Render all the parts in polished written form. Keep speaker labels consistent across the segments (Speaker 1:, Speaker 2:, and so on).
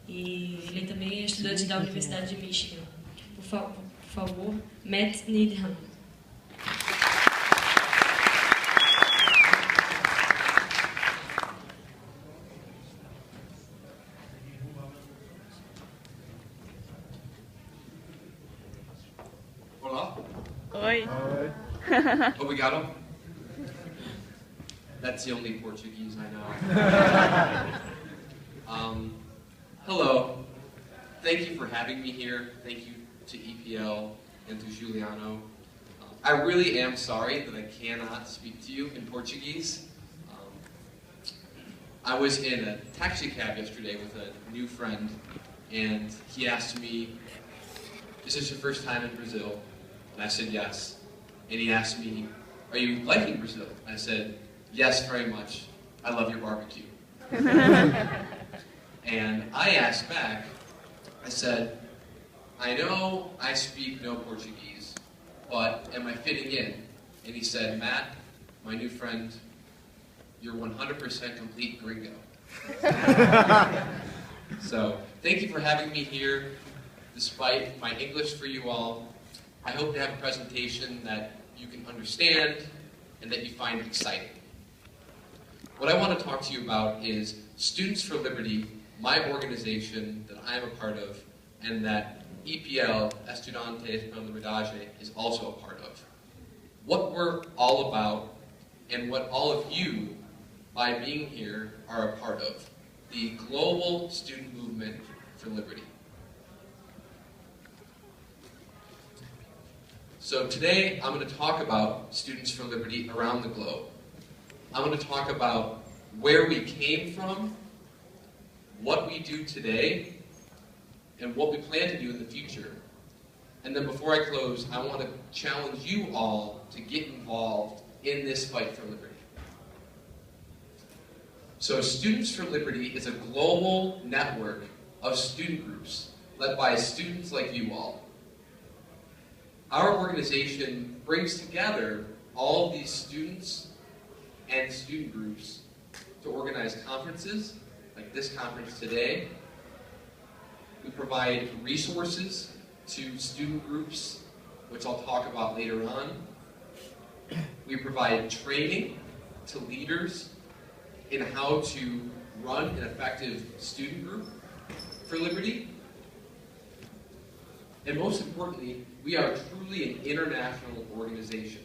Speaker 1: e ele também é estudante da Universidade de Michigan. Por favor, Matthew Needham.
Speaker 2: Olá.
Speaker 3: Oi.
Speaker 2: Obrigado. That's the only Portuguese I know. Hello. Thank you for having me here. Thank you to EPL and to Juliano. I really am sorry that I cannot speak to you in Portuguese. I was in a taxi cab yesterday with a new friend, and he asked me, "Is this your first time in Brazil?" And I said, yes. And he asked me, "Are you liking Brazil?" And I said, "Yes, very much. I love your barbecue." And I asked back, I said, "I know I speak no Portuguese, but am I fitting in?" And he said, "Matt, my new friend, you're 100% complete gringo." So, thank you for having me here, despite my English for you all. I hope to have a presentation that you can understand and that you find exciting. What I want to talk to you about is Students for Liberty, my organization that I am a part of, and that EPL, Estudantes, Pela, Liberdade, is also a part of. What we're all about, and what all of you, by being here, are a part of. The global student movement for liberty. So today, I'm going to talk about Students for Liberty around the globe. I'm going to talk about where we came from, what we do today, and what we plan to do in the future. And then before I close, I want to challenge you all to get involved in this fight for liberty. So Students for Liberty is a global network of student groups led by students like you all. Our organization brings together all of these students and student groups to organize conferences, like this conference today. We provide resources to student groups, which I'll talk about later on. We provide training to leaders in how to run an effective student group for liberty. And most importantly, we are truly an international organization.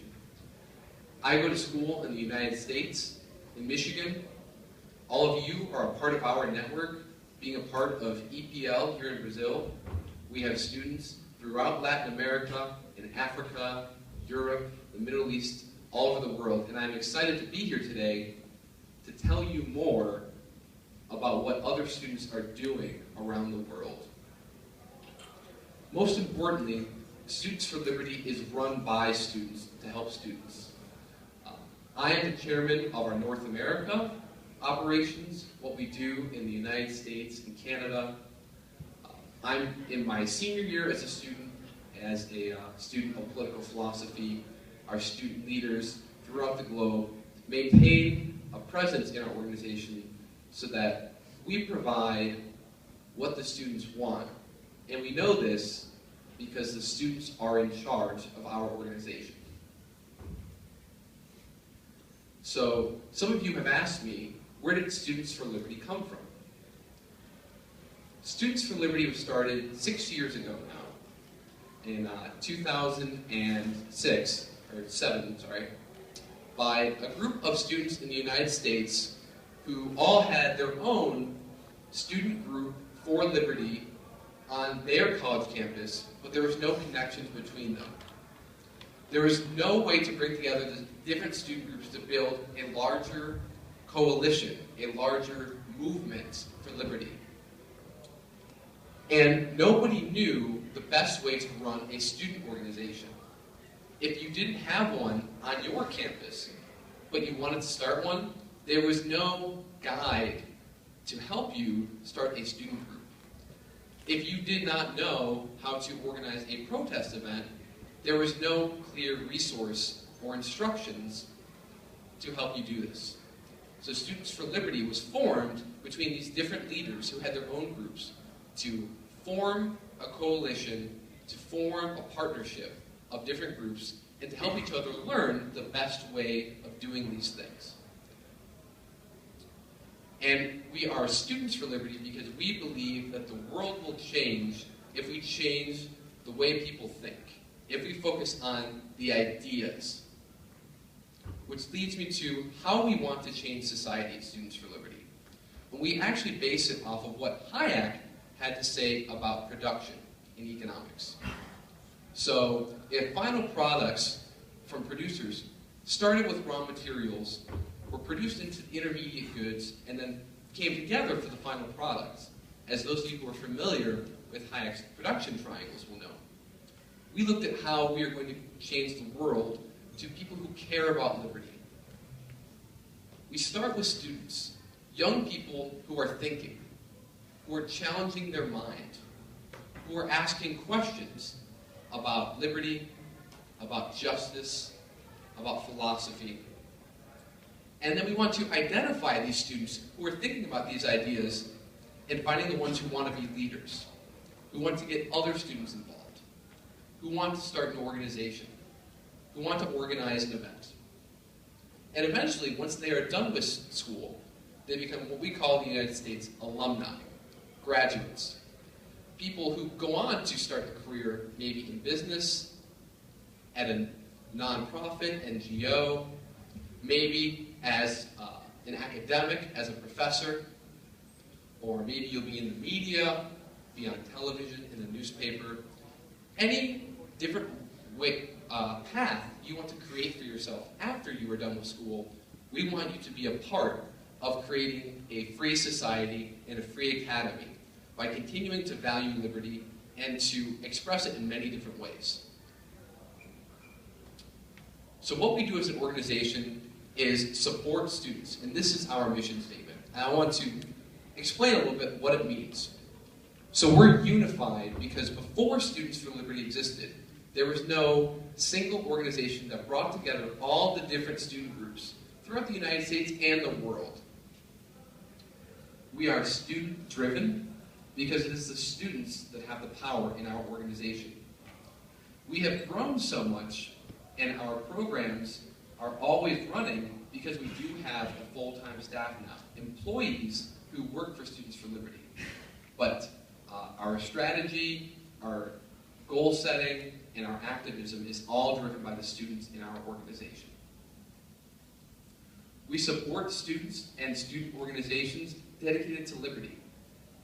Speaker 2: I go to school in the United States, in Michigan. All of you are a part of our network, being a part of EPL here in Brazil. We have students throughout Latin America, in Africa, Europe, the Middle East, all over the world. And I'm excited to be here today to tell you more about what other students are doing around the world. Most importantly, Students for Liberty is run by students to help students. I am the chairman of our North America operations, what we do in the United States and Canada. I'm in my senior year as a student of political philosophy. Our student leaders throughout the globe maintain a presence in our organization so that we provide what the students want. And we know this because the students are in charge of our organization. So, some of you have asked me, where did Students for Liberty come from? Students for Liberty was started 6 years ago now, in 2006, or 7, sorry, by a group of students in the United States who all had their own student group for liberty on their college campus, but there was no connections between them. There was no way to bring together the different student groups to build a larger coalition, a larger movement for liberty. And nobody knew the best way to run a student organization. If you didn't have one on your campus, but you wanted to start one, there was no guide to help you start a student group. If you did not know how to organize a protest event, there was no clear resource or instructions to help you do this. So Students for Liberty was formed between these different leaders who had their own groups, to form a coalition, to form a partnership of different groups, and to help each other learn the best way of doing these things. And we are Students for Liberty because we believe that the world will change if we change the way people think, if we focus on the ideas. Which leads me to how we want to change society at Students for Liberty. And we actually base it off of what Hayek had to say about production in economics. So if final products from producers started with raw materials, were produced into intermediate goods, and then came together for the final products, as those of you who are familiar with Hayek's production triangles will know, we looked at how we are going to change the world to people who care about liberty. We start with students, young people who are thinking, who are challenging their mind, who are asking questions about liberty, about justice, about philosophy. And then we want to identify these students who are thinking about these ideas and finding the ones who want to be leaders, who want to get other students involved, who want to start an organization, who want to organize an event. And eventually, once they are done with school, they become what we call in the United States alumni, graduates, people who go on to start a career maybe in business, at a nonprofit, NGO, maybe as an academic, as a professor, or maybe you'll be in the media, be on television, in the newspaper. Any different way, path you want to create for yourself after you are done with school, we want you to be a part of creating a free society and a free academy by continuing to value liberty and to express it in many different ways. So what we do as an organization is support students, and this is our mission statement. And I want to explain a little bit what it means. So we're unified because before Students for Liberty existed, there was no single organization that brought together all the different student groups throughout the United States and the world. We are student-driven because it is the students that have the power in our organization. We have grown so much, and our programs are always running because we do have a full-time staff now, employees who work for Students for Liberty. But our strategy, our goal setting, and our activism is all driven by the students in our organization. We support students and student organizations dedicated to liberty.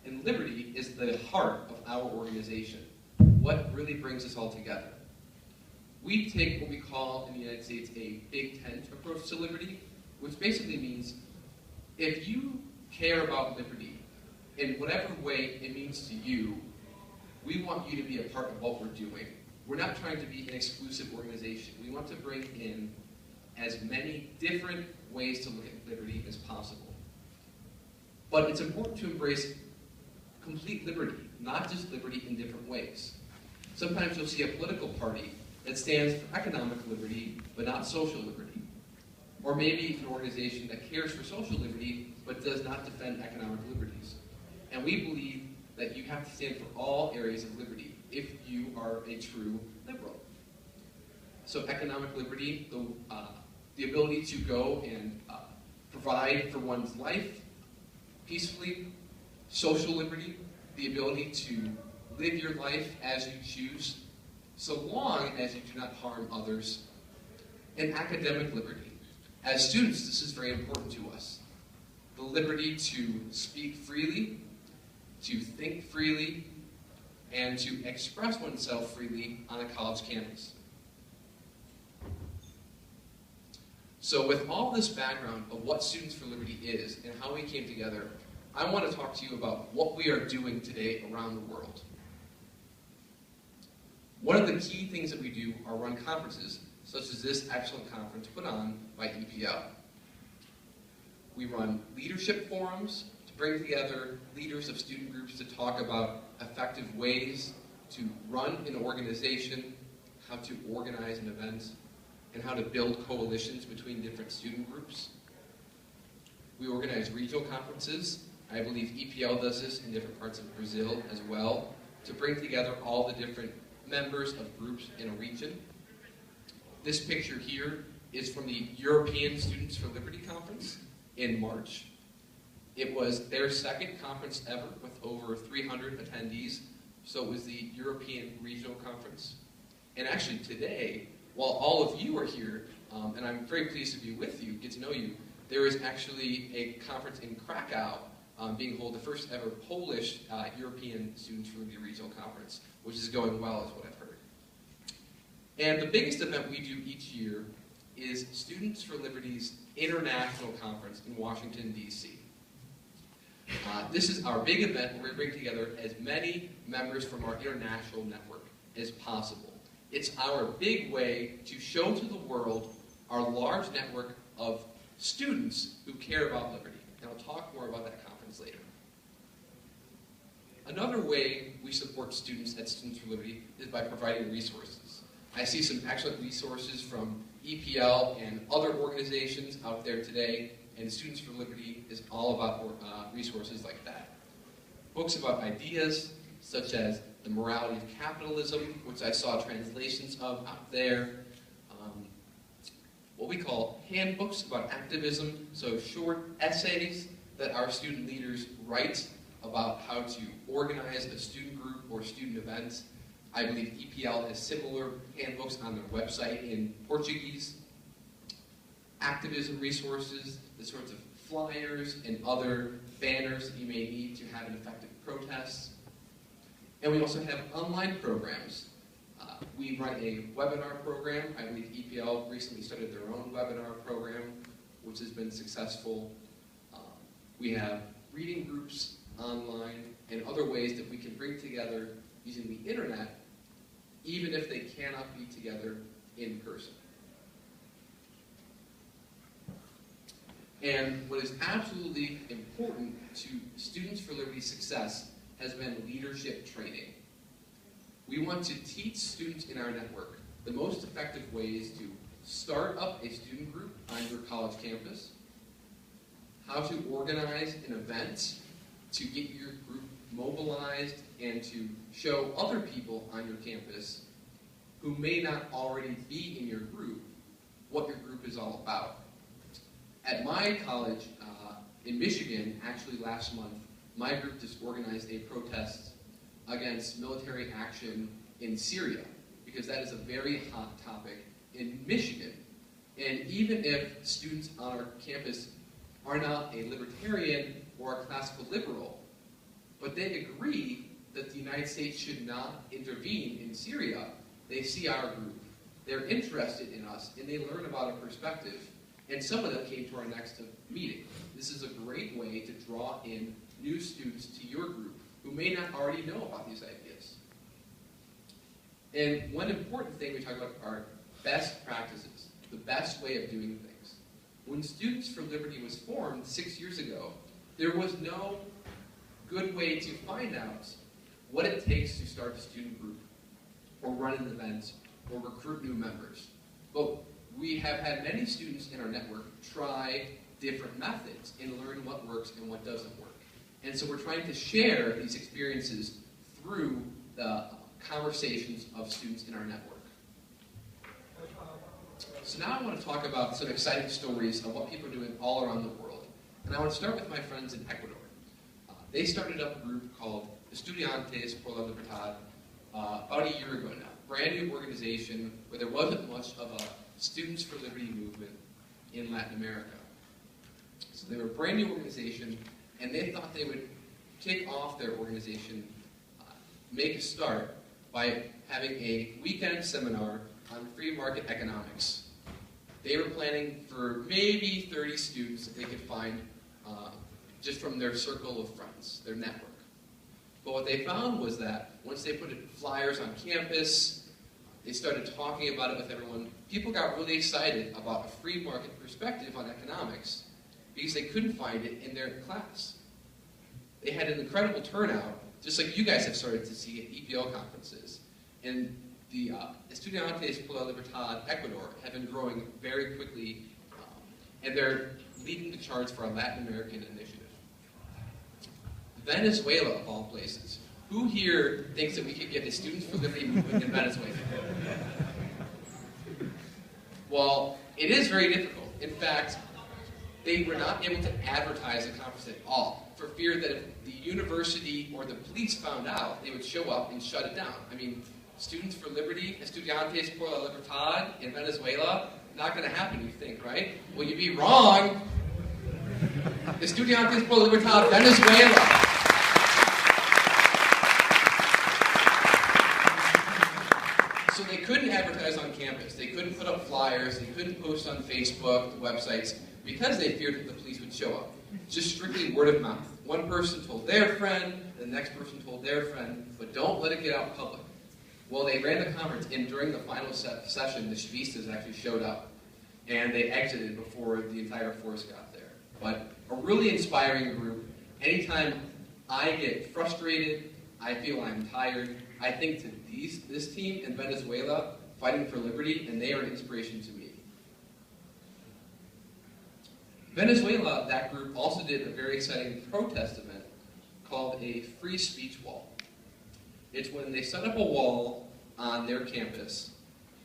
Speaker 2: And liberty is the heart of our organization, what really brings us all together. We take what we call in the United States a big tent approach to liberty, which basically means if you care about liberty in whatever way it means to you, we want you to be a part of what we're doing. We're not trying to be an exclusive organization. We want to bring in as many different ways to look at liberty as possible. But it's important to embrace complete liberty, not just liberty in different ways. Sometimes you'll see a political party that stands for economic liberty, but not social liberty. Or maybe an organization that cares for social liberty, but does not defend economic liberties. And we believe that you have to stand for all areas of liberty if you are a true liberal. So economic liberty, the ability to go and provide for one's life peacefully. Social liberty, the ability to live your life as you choose, so long as you do not harm others. And academic liberty. As students, this is very important to us. The liberty to speak freely, to think freely, and to express oneself freely on a college campus. So with all this background of what Students for Liberty is and how we came together, I want to talk to you about what we are doing today around the world. One of the key things that we do are run conferences, such as this excellent conference put on by EPL. We run leadership forums to bring together leaders of student groups to talk about effective ways to run an organization, how to organize an event, and how to build coalitions between different student groups. We organize regional conferences I believe EPL does this in different parts of Brazil as well, to bring together all the different members of groups in a region. This picture here is from the European Students for Liberty Conference in March. It was their second conference ever with over 300 attendees, so it was the European Regional Conference. And actually today, while all of you are here, and I'm very pleased to be with you, get to know you, there is actually a conference in Krakow being held, the first ever Polish European Students for Liberty Regional Conference, which is going well, is what I've heard. And the biggest event we do each year is Students for Liberty's International Conference in Washington, D.C. This is our big event where we bring together as many members from our international network as possible. It's our big way to show to the world our large network of students who care about liberty. And I'll talk more about that conference later. Another way we support students at Students for Liberty is by providing resources. I see some excellent resources from EPL and other organizations out there today, and Students for Liberty is all about resources like that. Books about ideas, such as The Morality of Capitalism, which I saw translations of out there. What we call handbooks about activism, so short essays that our student leaders write about how to organize a student group or student events. I believe EPL has similar handbooks on their website in Portuguese. Activism resources, the sorts of flyers and other banners that you may need to have an effective protest. And we also have online programs. We run a webinar program. I believe EPL recently started their own webinar program, which has been successful. We have reading groups online and other ways that we can bring together using the internet, even if they cannot be together in person. And what is absolutely important to Students for Liberty's success has been leadership training. We want to teach students in our network the most effective ways to start up a student group on your college campus, how to organize an event to get your group mobilized and to show other people on your campus who may not already be in your group what your group is all about. At my college in Michigan, actually last month, my group just organized a protest against military action in Syria, because that is a very hot topic in Michigan. And even if students on our campus are not a libertarian or a classical liberal, but they agree that the United States should not intervene in Syria, they see our group, they're interested in us, and they learn about our perspective. And some of them came to our next meeting. This is a great way to draw in new students to your group who may not already know about these ideas. And one important thing we talk about are best practices, the best way of doing things. When Students for Liberty was formed 6 years ago, there was no good way to find out what it takes to start a student group or run an event or recruit new members. But we have had many students in our network try different methods and learn what works and what doesn't work. And so we're trying to share these experiences through the conversations of students in our network. So now I want to talk about some exciting stories of what people are doing all around the world. And I want to start with my friends in Ecuador. They started up a group called Estudantes, Pela, Liberdade about a year ago now. Brand new organization where there wasn't much of a Students for Liberty movement in Latin America. So they were a brand new organization, and they thought they would kick off their organization, make a start, by having a weekend seminar on free market economics. They were planning for maybe 30 students that they could find just from their circle of friends, their network. But what they found was that once they put flyers on campus, they started talking about it with everyone, people got really excited about a free market perspective on economics because they couldn't find it in their class. They had an incredible turnout, just like you guys have started to see at EPL conferences. And the Estudantes Pela Liberdade Ecuador have been growing very quickly, and they're leading the charge for our Latin American initiative. Venezuela, of all places. Who here thinks that we could get a Students for Liberty movement in Venezuela? Well, it is very difficult. In fact, they were not able to advertise the conference at all for fear that if the university or the police found out, they would show up and shut it down. I mean, Students for Liberty, Estudantes por la Libertad in Venezuela, not going to happen, you think, right? Well, you'd be wrong. Estudantes por la Libertad, Venezuela. So they couldn't advertise on campus. They couldn't put up flyers. They couldn't post on Facebook, the websites, because they feared that the police would show up. Just strictly word of mouth. One person told their friend, the next person told their friend, but don't let it get out in public. Well, they ran the conference, and during the final session, the Chavistas actually showed up, and they exited before the entire force got there. But a really inspiring group. Anytime I get frustrated, I feel I'm tired, I think to this team in Venezuela fighting for liberty, and they are an inspiration to me. Venezuela, that group also did a very exciting protest event called a free speech wall. It's when they set up a wall on their campus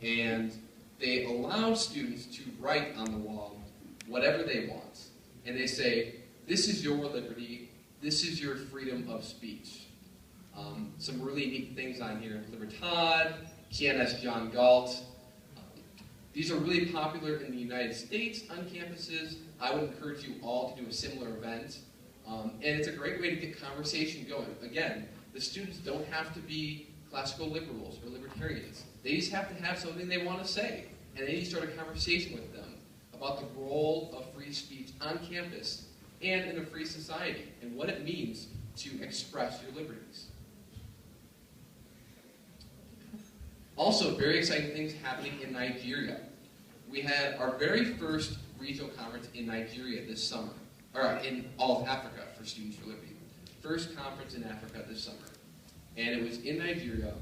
Speaker 2: and they allow students to write on the wall whatever they want. And they say, this is your liberty, this is your freedom of speech. Some really neat things on here. Libertad, Quien es John Galt. These are really popular in the United States on campuses. I would encourage you all to do a similar event. And it's a great way to get conversation going. Again, the students don't have to be classical liberals or libertarians. They just have to have something they want to say. And then you start a conversation with them about the role of free speech on campus and in a free society and what it means to express your liberties. Also, very exciting things happening in Nigeria. We had our very first regional conference in Nigeria this summer, or in all of Africa for Students for Liberty. First conference in Africa this summer. And it was in Nigeria,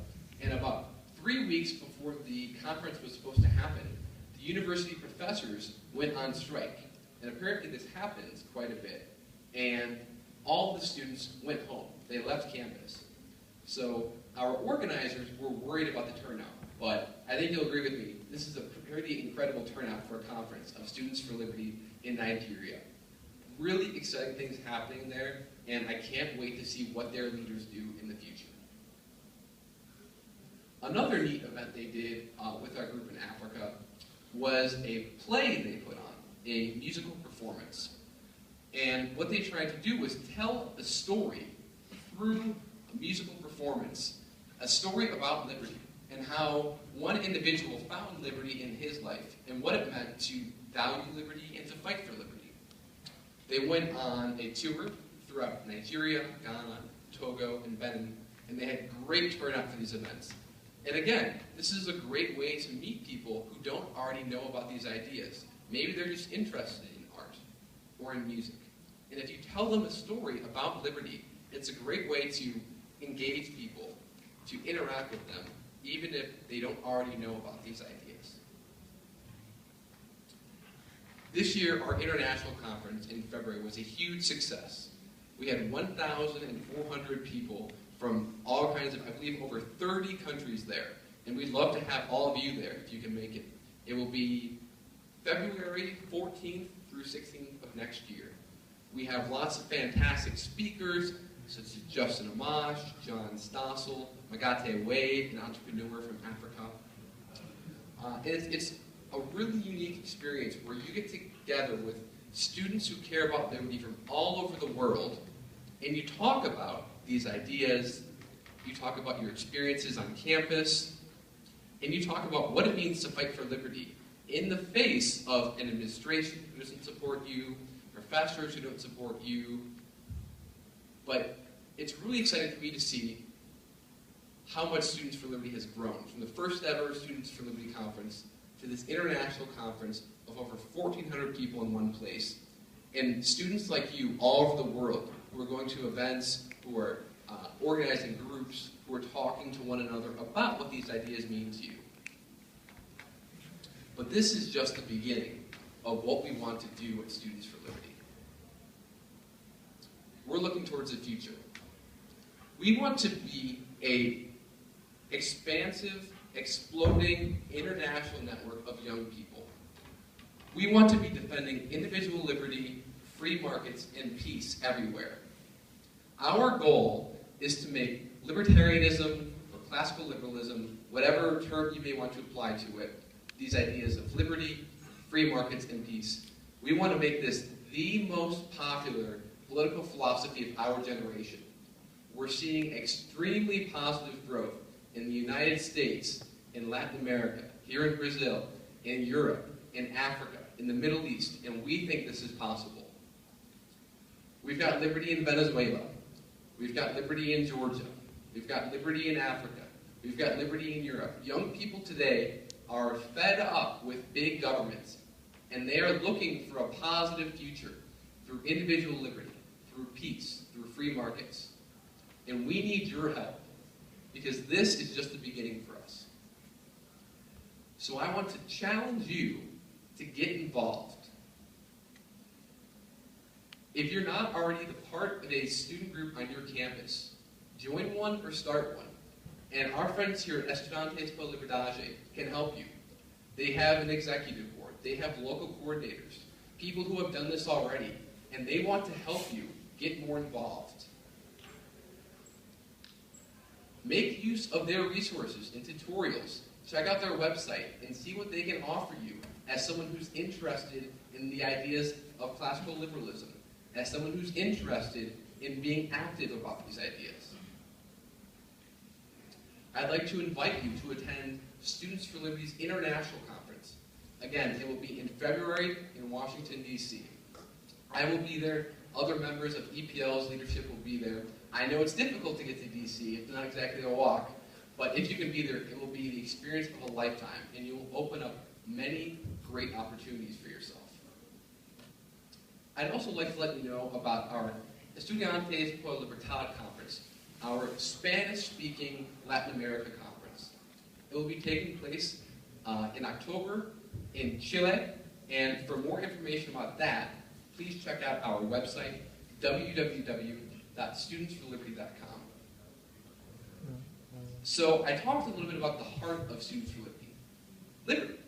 Speaker 2: and about 3 weeks before the conference was supposed to happen, the university professors went on strike. And apparently this happens quite a bit. And all the students went home. They left campus. So our organizers were worried about the turnout, but I think you'll agree with me, this is a pretty incredible turnout for a conference of Students for Liberty in Nigeria. Really exciting things happening there, and I can't wait to see what their leaders do in the future. Another neat event they did with our group in Africa was a play they put on, a musical performance. And what they tried to do was tell a story through a musical performance, a story about liberty, and how one individual found liberty in his life, and what it meant to value liberty and to fight for liberty. They went on a tour throughout Nigeria, Ghana, Togo, and Benin, and they had great turnout for these events. And again, this is a great way to meet people who don't already know about these ideas. Maybe they're just interested in art or in music. And if you tell them a story about liberty, it's a great way to engage people, to interact with them, even if they don't already know about these ideas. This year, our international conference in February was a huge success. We had 1,400 people from all kinds of, I believe, over 30 countries there. And we'd love to have all of you there if you can make it. It will be February 14th through 16th of next year. We have lots of fantastic speakers, such as Justin Amash, John Stossel, Magate Wade, an entrepreneur from Africa. It's a really unique experience where you get together with students who care about liberty from all over the world, and you talk about these ideas, you talk about your experiences on campus, and you talk about what it means to fight for liberty in the face of an administration who doesn't support you, professors who don't support you. But it's really exciting for me to see how much Students for Liberty has grown, from the first ever Students for Liberty conference to this international conference of over 1,400 people in one place. And students like you all over the world who are going to events, who are organizing groups, who are talking to one another about what these ideas mean to you. But this is just the beginning of what we want to do at Students for Liberty. We're looking towards the future. We want to be a expansive, exploding international network of young people. We want to be defending individual liberty, free markets, and peace everywhere. Our goal is to make libertarianism or classical liberalism, whatever term you may want to apply to it, these ideas of liberty, free markets, and peace. We want to make this the most popular political philosophy of our generation. We're seeing extremely positive growth in the United States, in Latin America, here in Brazil, in Europe, in Africa, in the Middle East, and we think this is possible. We've got liberty in Venezuela. We've got liberty in Georgia. We've got liberty in Africa. We've got liberty in Europe. Young people today are fed up with big governments, and they are looking for a positive future through individual liberty, through peace, through free markets. And we need your help, because this is just the beginning for us. So I want to challenge you to get involved. If you're not already the part of a student group on your campus, join one or start one. And our friends here at Estudantes, Pela, Liberdade can help you. They have an executive board. They have local coordinators, people who have done this already, and they want to help you get more involved. Make use of their resources and tutorials. Check out their website and see what they can offer you as someone who's interested in the ideas of classical liberalism, as someone who's interested in being active about these ideas. I'd like to invite you to attend Students for Liberty's International Conference. Again, it will be in February in Washington, D.C. I will be there. Other members of EPL's leadership will be there. I know it's difficult to get to D.C. It's not exactly a walk, but if you can be there, it will be the experience of a lifetime, and you will open up many great opportunities for yourself. I'd also like to let you know about our Estudantes por Libertad conference, our Spanish-speaking Latin America conference. It will be taking place in October in Chile, and for more information about that, please check out our website, www.studentsforliberty.com. So I talked a little bit about the heart of Students for Liberty. Liberty.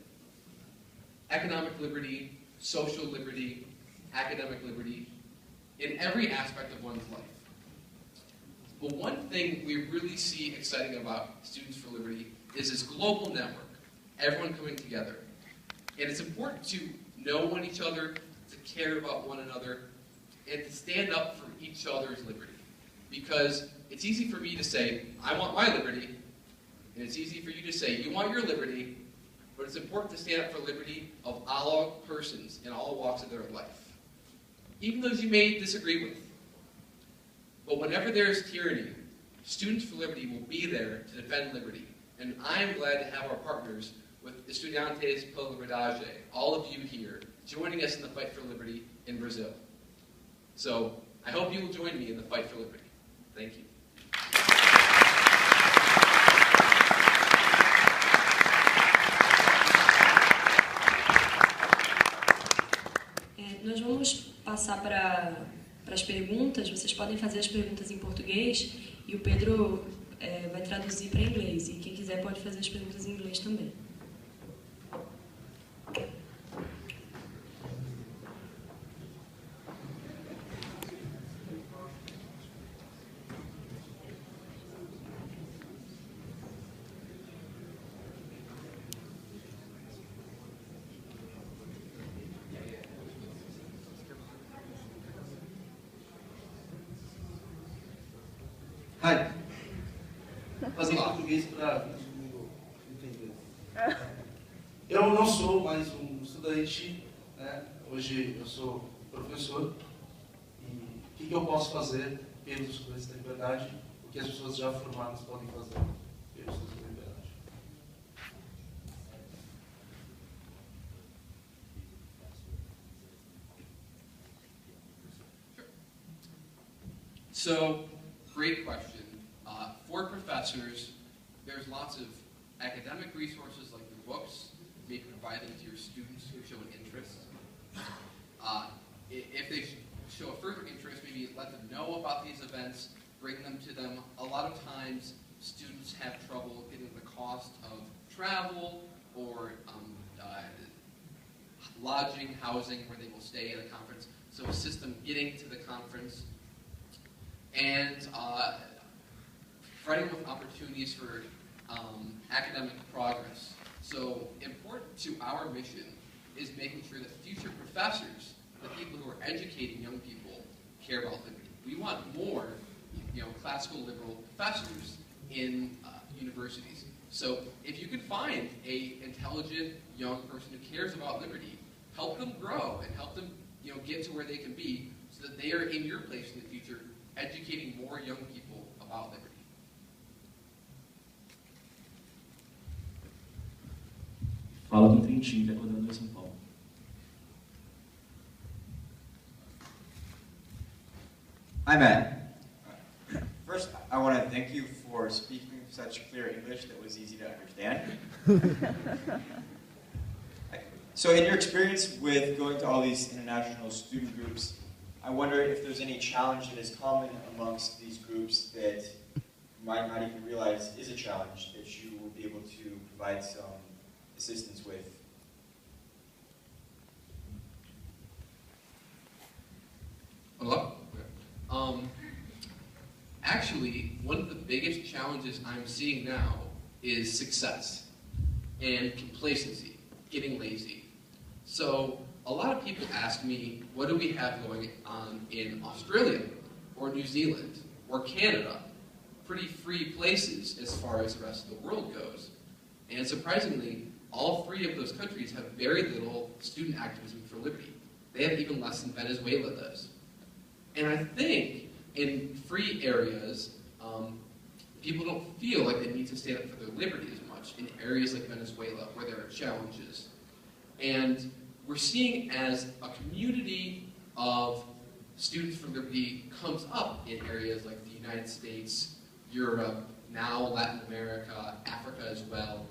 Speaker 2: Economic liberty, social liberty, academic liberty, in every aspect of one's life. But one thing we really see exciting about Students for Liberty is this global network, everyone coming together. And it's important to know each other, to care about one another, and to stand up for each other's liberty. Because it's easy for me to say, I want my liberty, and it's easy for you to say, you want your liberty, but it's important to stand up for liberty of all persons in all walks of their life, even those you may disagree with. But whenever there is tyranny, Students for Liberty will be there to defend liberty. And I am glad to have our partners with Estudantes Pela Liberdade, all of you here, joining us in the fight for liberty in Brazil. So I hope you will join me in the fight for liberty. Thank you.
Speaker 1: Nós vamos passar para as perguntas. Vocês podem fazer as perguntas em português e o Pedro vai traduzir para inglês. E quem quiser pode fazer as perguntas em inglês também.
Speaker 3: Hi. Fazer em português para todo mundo entender. Eu não sou mais um estudante, né? Hoje eu sou professor. E o que eu posso fazer pelos estudantes da liberdade? O que as pessoas já formadas podem fazer pelos estudantes da liberdade?
Speaker 2: So, great question. For professors, there's lots of academic resources like the books. You can provide them to your students who show an interest. If they show a further interest, maybe let them know about these events, bring them to them. A lot of times, students have trouble getting the cost of travel or lodging, housing, where they will stay at a conference. So assist them getting to the conference. And providing with opportunities for academic progress. So important to our mission is making sure that future professors, the people who are educating young people, care about liberty. We want more, classical liberal professors in universities. So if you can find an intelligent young person who cares about liberty, help them grow and help them, get to where they can be, so that they are in your place in the future, educating more young people about liberty.
Speaker 4: Fala com Trintinho, que é coordenador de São Paulo.
Speaker 5: Hi, Matt. First, I want to thank you for speaking such clear English that was easy to understand. So in your experience with going to all these international student groups, I wonder if there's any challenge that is common amongst these groups that you might not even realize is a challenge that you will be able to provide some assistance with.
Speaker 2: Hello? Actually, one of the biggest challenges I'm seeing now is success and complacency, getting lazy. So a lot of people ask me, what do we have going on in Australia or New Zealand or Canada? Pretty free places as far as the rest of the world goes. And surprisingly, all three of those countries have very little student activism for liberty. They have even less than Venezuela does. And I think in free areas, people don't feel like they need to stand up for their liberty as much in areas like Venezuela where there are challenges. And we're seeing as a community of students for liberty comes up in areas like the United States, Europe, now Latin America, Africa as well.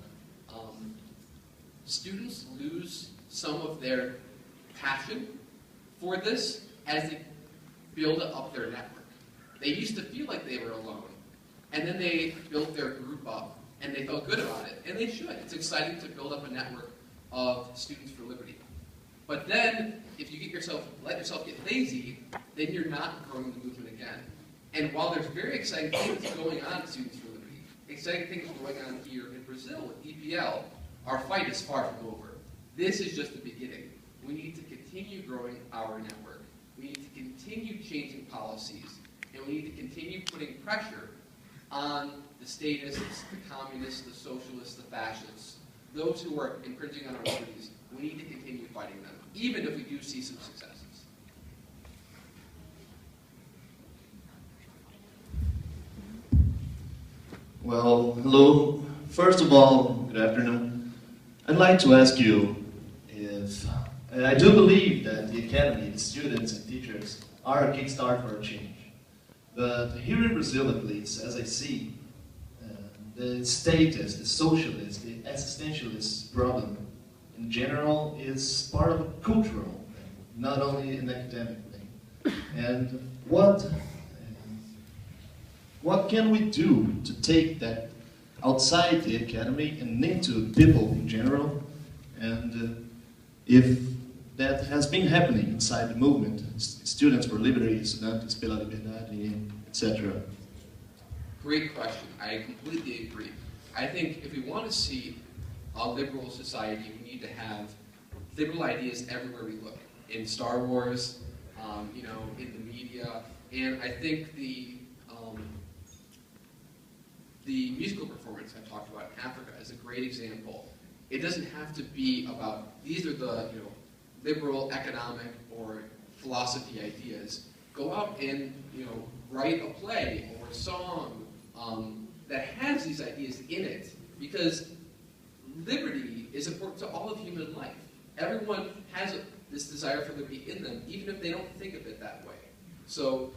Speaker 2: Students lose some of their passion for this as they build up their network. They used to feel like they were alone, and then they built their group up, and they felt good about it, and they should. It's exciting to build up a network of students for liberty. But then, if you let yourself get lazy, then you're not growing the movement again. And while there's very exciting things going on in Students for Liberty, exciting things going on here in Brazil with EPL, our fight is far from over. This is just the beginning. We need to continue growing our network. We need to continue changing policies, and we need to continue putting pressure on the statists, the communists, the socialists, the fascists, those who are infringing on our liberties. We need to continue fighting them, even if we do see some successes.
Speaker 6: Well, hello. First of all, good afternoon. I'd like to ask you if, and I do believe that the academy, the students and teachers are a kickstart for a change. But here in Brazil, at least, as I see, the status, the socialist, the existentialist problem in general is part of a cultural thing, not only an academic thing. And what can we do to take that outside the academy and into people in general? And if that has been happening inside the movement, Students for Liberty, Estudantes, Pela, Liberdade, etc.
Speaker 2: Great question. I completely agree. I think if we want to see a liberal society, we need to have liberal ideas everywhere we look. In Star Wars, in the media, and I think the musical performance I talked about in Africa is a great example. It doesn't have to be about, these are the liberal economic or philosophy ideas. Go out and write a play or a song that has these ideas in it, because liberty is important to all of human life. Everyone has this desire for liberty in them, even if they don't think of it that way. So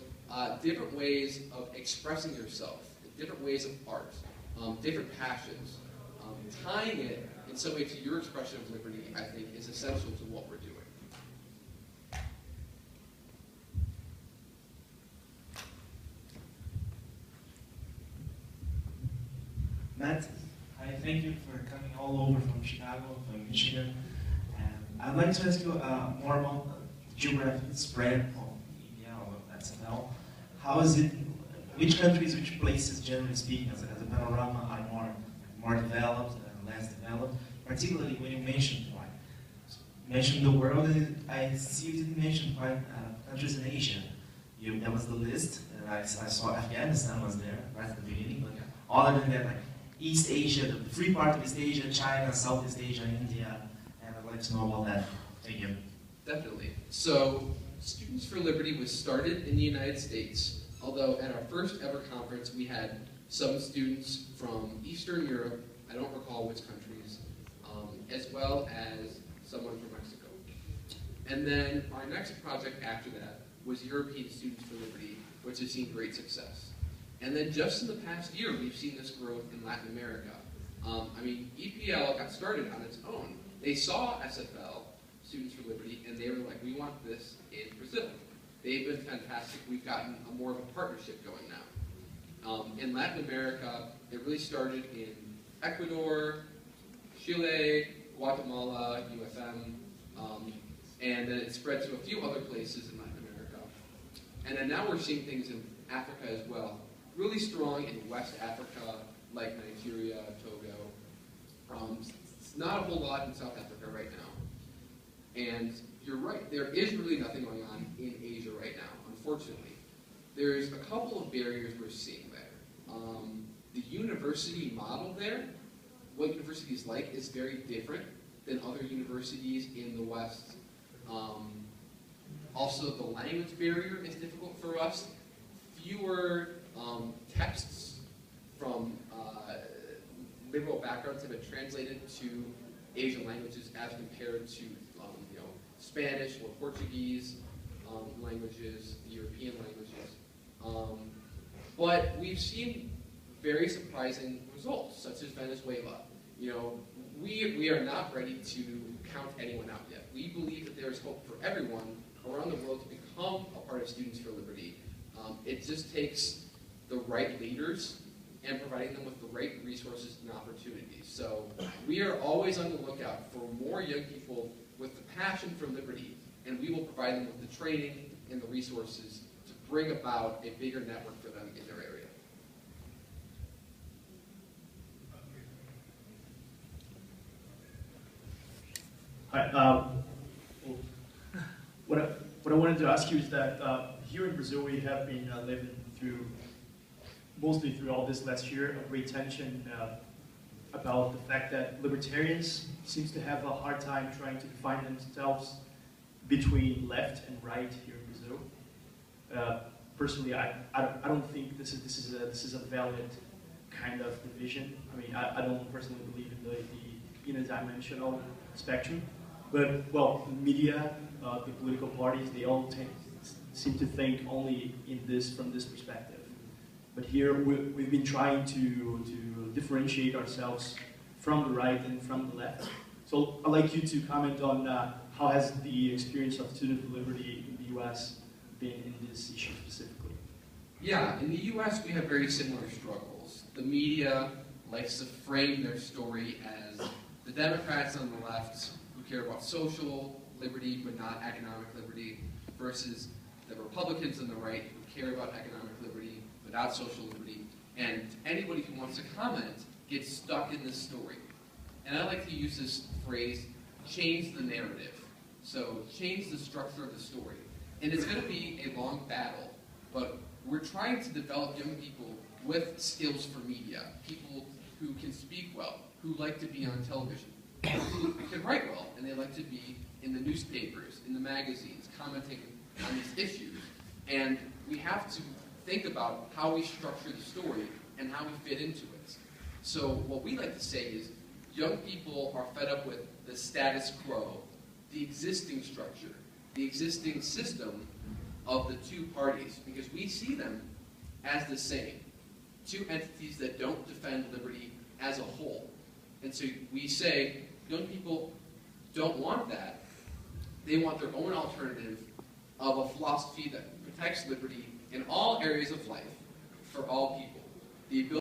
Speaker 2: different ways of expressing yourself, different ways of art, different passions, tying it in some way to your expression of liberty, I think, is essential to what we're doing.
Speaker 7: Matt, hi, thank you for coming all over from Chicago, from Michigan. I'd like to ask you more about geographic spread of EPL or Nacional. How is it, which countries, which places, generally speaking, as a panorama, are more developed and less developed? Particularly when you mentioned the world, and I see you didn't mention quite countries in Asia. That was the list, and I saw Afghanistan was there right at the beginning, but other than that, like East Asia, the free part of East Asia, China, Southeast Asia, India, and I'd like to know about that. Thank you.
Speaker 2: Definitely. So, Students for Liberty was started in the United States, although at our first ever conference we had some students from Eastern Europe, I don't recall which countries, as well as someone from Mexico. And then our next project after that was European Students for Liberty, which has seen great success. And then just in the past year, we've seen this growth in Latin America. I mean, EPL got started on its own. They saw SFL, Students for Liberty, and they were like, we want this in Brazil. They've been fantastic. We've gotten more of a partnership going now. In Latin America, it really started in Ecuador, Chile, Guatemala, UFM, and then it spread to a few other places in Latin America. And then now we're seeing things in Africa as well. Really strong in West Africa, like Nigeria, Togo. Not a whole lot in South Africa right now. And you're right, there is really nothing going on in Asia right now, unfortunately. There's a couple of barriers we're seeing there. The university model there, what universities like, is very different than other universities in the West. Also, the language barrier is difficult for us. Fewer texts from liberal backgrounds have been translated to Asian languages as compared to Spanish or Portuguese languages, the European languages. But we've seen very surprising results, such as Venezuela. We are not ready to count anyone out yet. We believe that there is hope for everyone around the world to become a part of Students for Liberty. It just takes the right leaders and providing them with the right resources and opportunities. So we are always on the lookout for more young people with the passion for liberty, and we will provide them with the training and the resources to bring about a bigger network for them in their area.
Speaker 8: Hi. What I wanted to ask you is that here in Brazil we have been living through, mostly through all this last year, a great tension about the fact that libertarians seems to have a hard time trying to define themselves between left and right here in Brazil. Personally, I don't think this is a valid kind of division. I mean, I don't personally believe in the unidimensional spectrum. But, well, the media, the political parties, they all seem to think only from this perspective. But here we've been trying to differentiate ourselves from the right and from the left. So I'd like you to comment on how has the experience of Student for Liberty in the US been in this issue specifically?
Speaker 2: Yeah, in the US we have very similar struggles. The media likes to frame their story as the Democrats on the left who care about social liberty but not economic liberty versus the Republicans on the right who care about economic liberty but not social liberty. And anybody who wants to comment gets stuck in this story. And I like to use this phrase, change the narrative. So change the structure of the story. And it's going to be a long battle, but we're trying to develop young people with skills for media, people who can speak well, who like to be on television, who can write well, and they like to be in the newspapers, in the magazines, commenting on these issues. And we have to think about how we structure the story and how we fit into it. So what we like to say is, young people are fed up with the status quo, the existing structure, the existing system of the two parties, because we see them as the same. Two entities that don't defend liberty as a whole. And so we say, young people don't want that. They want their own alternative of a philosophy that protects liberty in all areas of life for all people. The ability